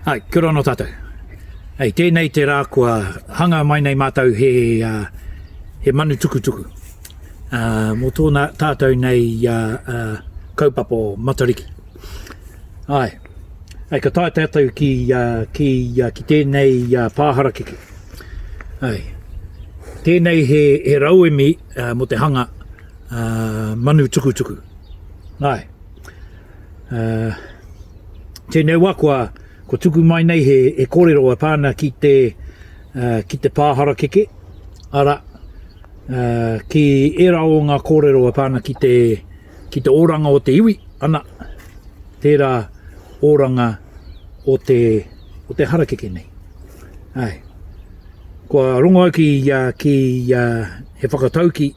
Ai, kia ora no tātou. Hei, tēnei te rā kua hanga mai nei mātou he Manu Tukutuku. Mō tōna tātou nei kaupapa Matariki. Ai, ka tae tātou ki tēnei pāhara kiki. Ai, tēnei he rauemi mo te hanga Manu Tukutuku. Ai, tēnei wā ko tuku mai nei he kōrero a pāna ki te pāhara keke. Ara, ki e rao ngā kōrero a pāna ki te oranga o te iwi. Ana, tērā oranga o te hara keke nei. Ai, kua rongo au ki he whakatauki,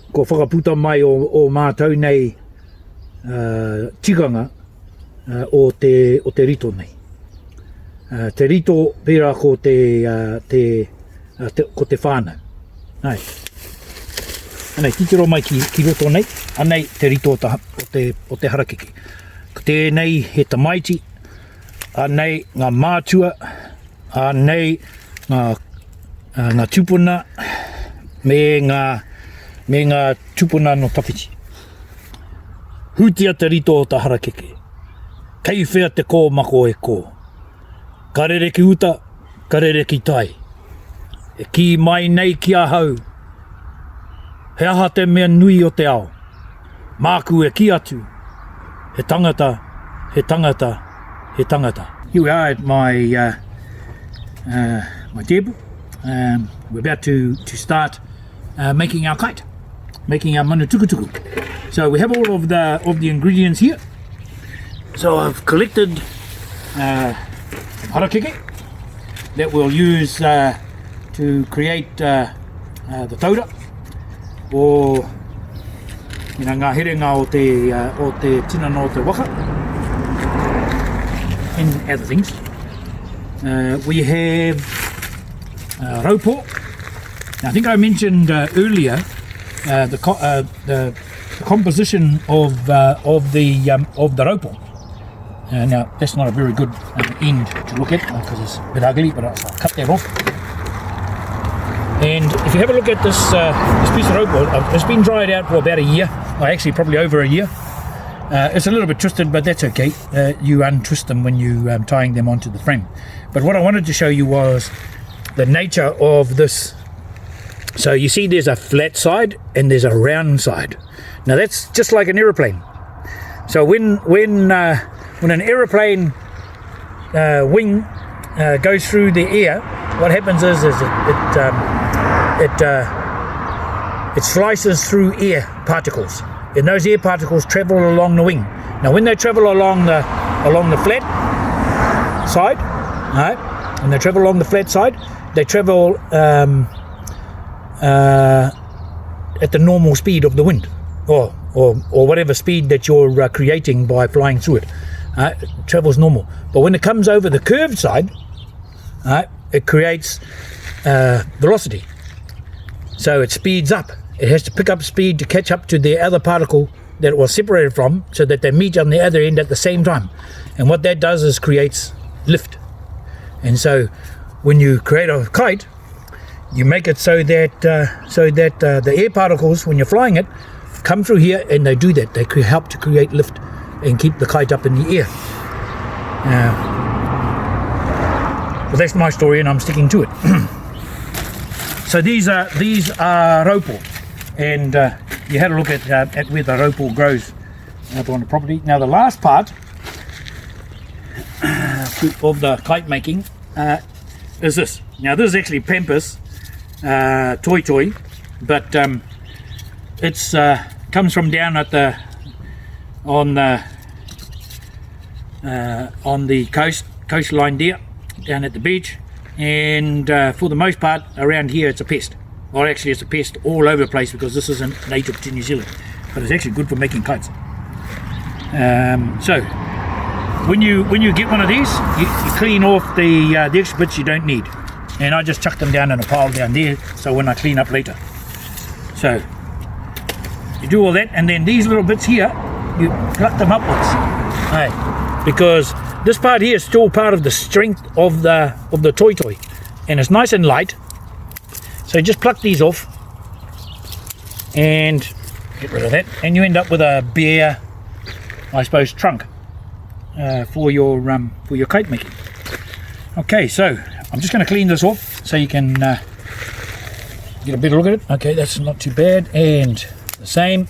ko whakaputa mai o mātou nei tikanga, o te rito nei. Te rito pērā ko te whānau. Ai. Anei, titiro mai ki roto nei. Anei, te rito o te harakeke. Ko tēnei he tamaiti. Anei, ngā mātua. Anei, ngā tupuna. Me ngā tupuna no tawhiti. Hutia te rito o te harakeke. Kei whea te kō mako e kō. Karere ki uta, karere ki tai. E ki mai nei ki a hau. He aha te mea nui o te ao. Māku e ki atu. He tangata, he tangata, he tangata. Here we are at my table. We're about to start making our kite. Making our Manu Tukutuku. So we have all of the ingredients here. So I've collected some harakeke that we'll use to create the taura o ngā herenga o te tinana o te waka and other things. We have raupo. Now, I think I mentioned earlier the composition of the raupo. Now, that's not a very good end to look at because it's a bit ugly, but I'll cut that off. And if you have a look at this piece of rope, it's been dried out for about a year, or actually probably over a year. It's a little bit twisted, but that's okay. You untwist them when you tying them onto the frame. But what I wanted to show you was the nature of this. So you see there's a flat side and there's a round side. Now that's just like an aeroplane. So when an aeroplane wing goes through the air, what happens is it slices through air particles, and those air particles travel along the wing. Now, when they travel along the flat side, right? When they travel along the flat side, they travel at the normal speed of the wind, or whatever speed that you're creating by flying through it. It travels normal, but when it comes over the curved side, it creates velocity. So it speeds up. It has to pick up speed to catch up to the other particle that it was separated from, so that they meet on the other end at the same time. And what that does is creates lift. And so when you create a kite, you make it so that the air particles, when you're flying it, come through here, and they do that. They help to create lift and keep the kite up in the air. Well, that's my story, and I'm sticking to it. So these are raupo, and you had a look at where the raupo grows up on the property. Now the last part of the kite making is this. Now this is actually pampas, toy, but it's comes from down at on the coastline there, down at the beach, and for the most part around here it's a pest. Well, actually it's a pest all over the place because this isn't native to New Zealand, but it's actually good for making kites. So when you get one of these, you clean off the extra bits you don't need, and I just chuck them down in a pile down there, so when I clean up later. So you do all that, and then these little bits here, you pluck them upwards. Hey, because this part here is still part of the strength of the toy, and it's nice and light. So just pluck these off and get rid of that, and you end up with a bare, I suppose, trunk for your kite making. Okay, so I'm just going to clean this off so you can get a better look at it. Okay, that's not too bad, and the same.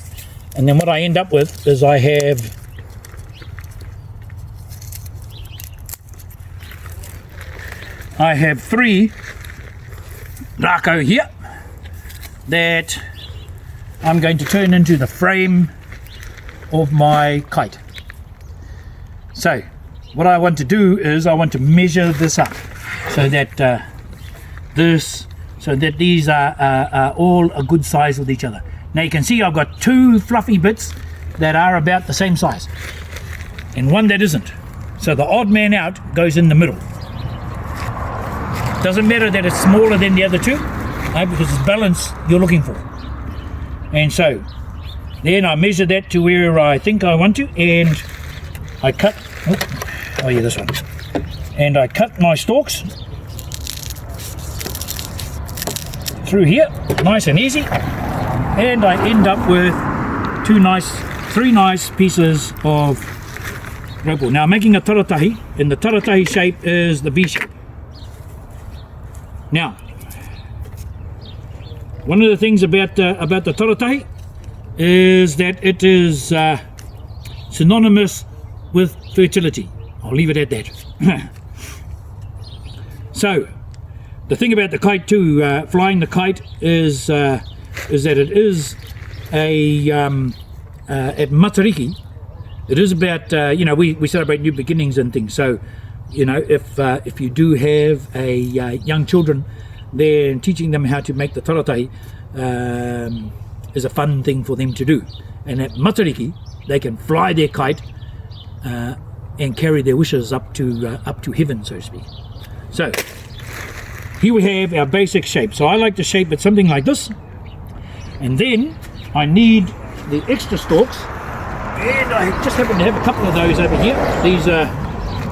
And then what I end up with is I have 3 rako here that I'm going to turn into the frame of my kite. So what I want to do is I want to measure this up so that these are all a good size with each other. Now you can see I've got 2 fluffy bits that are about the same size and one that isn't. So the odd man out goes in the middle. Doesn't matter that it's smaller than the other 2, because it's balance you're looking for. And so then I measure that to where I think I want to, and I cut, this one. And I cut my stalks through here, nice and easy. And I end up with 3 nice pieces of rope. Now I'm making a taratahi, and the taratahi shape is the V shape. Now, one of the things about the taratahi is that it is synonymous with fertility. I'll leave it at that. So, the thing about the kite too, flying the kite is that it is at Matariki, it is about we celebrate new beginnings and things. So if you do have young children, then teaching them how to make the taratahi is a fun thing for them to do. And at Matariki, they can fly their kite and carry their wishes up to heaven, so to speak. So here we have our basic shape. So I like to shape it something like this, and then I need the extra stalks, and I just happen to have a couple of those over here. These are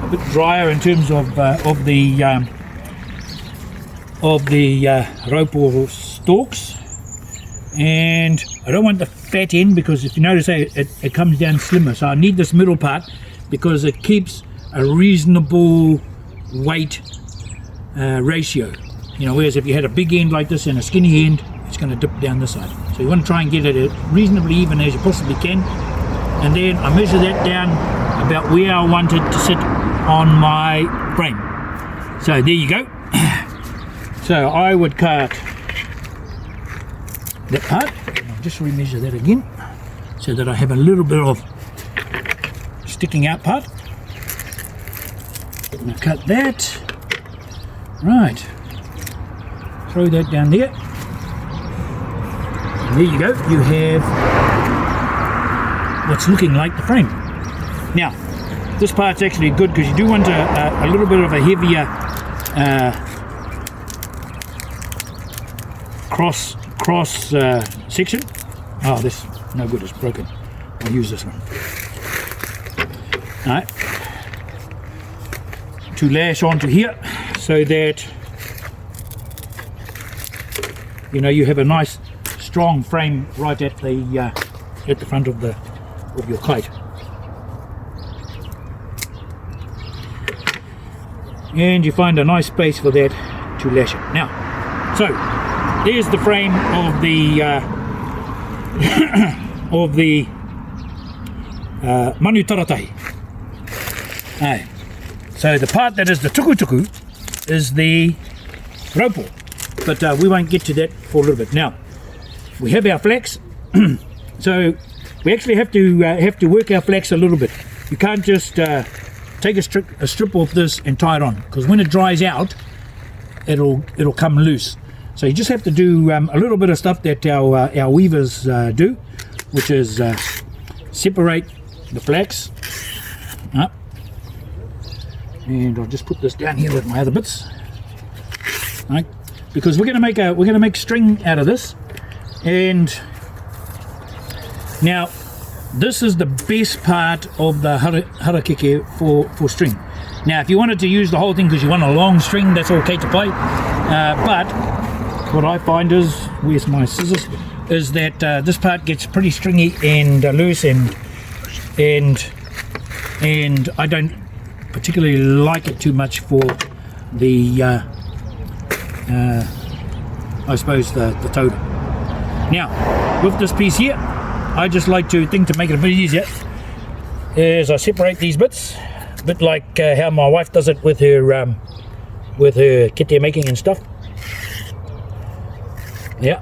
a bit drier in terms of the rope or stalks, and I don't want the fat end, because if you notice it comes down slimmer. So I need this middle part because it keeps a reasonable weight ratio. Whereas if you had a big end like this and a skinny end, it's going to dip down this side. So you want to try and get it reasonably even as you possibly can, and then I measure that down about where I want it to sit on my frame. So there you go. So I would cut that part, and I'll just remeasure that again so that I have a little bit of sticking out part. I'm going to cut that. Right, throw that down there, and there you go, you have what's looking like the frame. Now this part's actually good because you do want a little bit of a heavier cross section. Oh, this no good, it's broken. I'll use this one. Alright, to lash onto here so that you have a nice strong frame right at the front of your kite. And you find a nice space for that to lash it. Now, so there's the frame of the Manu Taratahi. So the part that is the Tukutuku is the rope, but we won't get to that for a little bit. Now we have our flax, so we actually have to work our flax a little bit. You can't just take a strip off this and tie it on, because when it dries out, it'll come loose. So you just have to do a little bit of stuff that our weavers do, which is separate the flax up. And I'll just put this down here with my other bits, right? Because we're gonna make string out of this. And now this is the best part of the harakeke for string. Now, if you wanted to use the whole thing because you want a long string, that's okay to play. But what I find is, where's my scissors, is that this part gets pretty stringy and loose, and I don't particularly like it too much for the I suppose the toad. Now, with this piece here, I just like to make it a bit easier is I separate these bits, a bit like how my wife does it with her kete making and stuff. Yeah,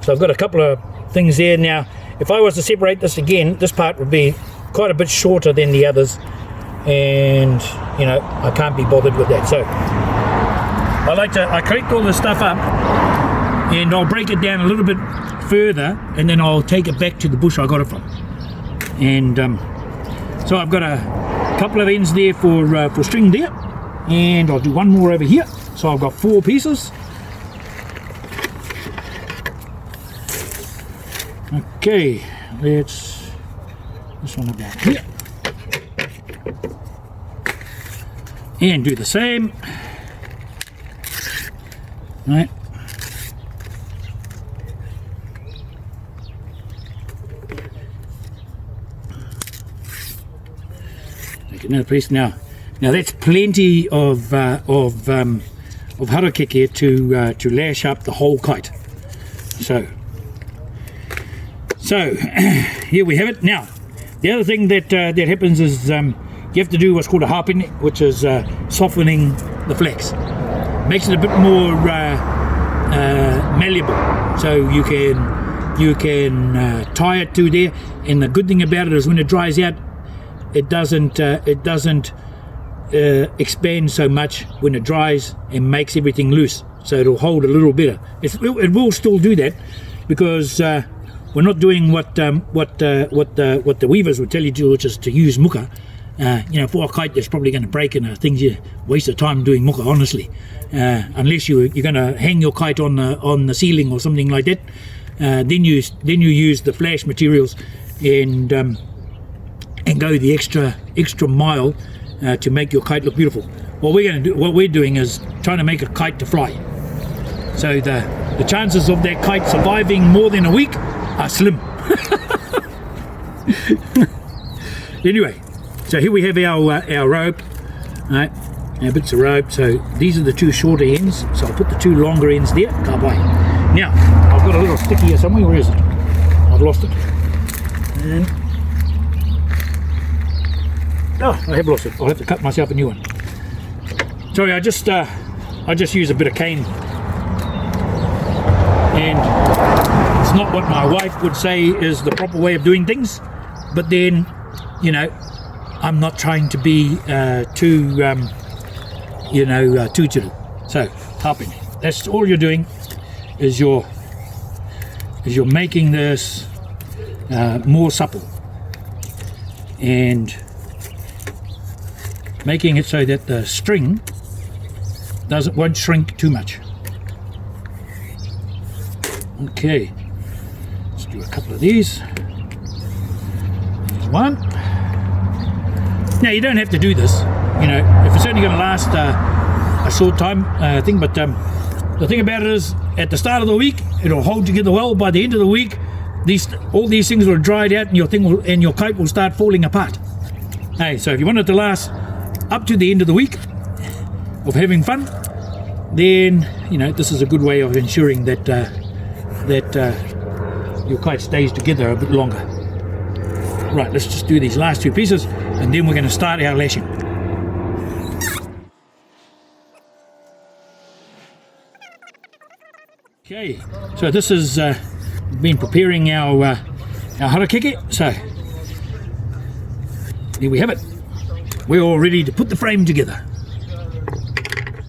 so I've got a couple of things there. Now, if I was to separate this again, this part would be quite a bit shorter than the others, and you know, I can't be bothered with that. So I collect all this stuff up and I'll break it down a little bit further, and then I'll take it back to the bush I got it from. And so I've got a couple of ends there for string there, and I'll do one more over here. So I've got 4 pieces. Okay, let's this one about here, and do the same. Right. Take another piece now. Now that's plenty of harakeke to lash up the whole kite. So here we have it. Now, the other thing that happens is you have to do what's called a harping, which is softening the flax. Makes it a bit more malleable, so you can tie it to there. And the good thing about it is when it dries out, it doesn't expand so much when it dries and makes everything loose. So it'll hold a little better. It will still do that because we're not doing what the weavers would tell you to do, which is to use muka. You know, for a kite that's probably going to break, and things you waste of time doing muka, honestly. Unless you're going to hang your kite on the ceiling or something like that, then you use the flash materials and go the extra mile to make your kite look beautiful. What we're doing is trying to make a kite to fly. So the chances of that kite surviving more than a week are slim. Anyway, so here we have our rope, right? Our bits of rope. So these are the 2 shorter ends. So I'll put the 2 longer ends there. Now I've got a little stick here somewhere. Where is it? I've lost it. And I have lost it. I'll have to cut myself a new one. Sorry, I just use a bit of cane, and it's not what my wife would say is the proper way of doing things. But then, you know, I'm not trying to be too too. So harping. That's all you're doing. Is you're making this more supple and making it so that the string won't shrink too much. Okay, let's do a couple of these. There's one. Now you don't have to do this, you know, if it's only going to last a short time thing, but the thing about it is at the start of the week it'll hold together well. By the end of the week all these things will have dried out, and your kite will start falling apart. Hey, so if you want it to last up to the end of the week of having fun, then you know this is a good way of ensuring that your kite stays together a bit longer. Right, let's just do these last 2 pieces, and then we're going to start our lashing. Okay, so this is been preparing our harakeke. So there we have it. We're all ready to put the frame together.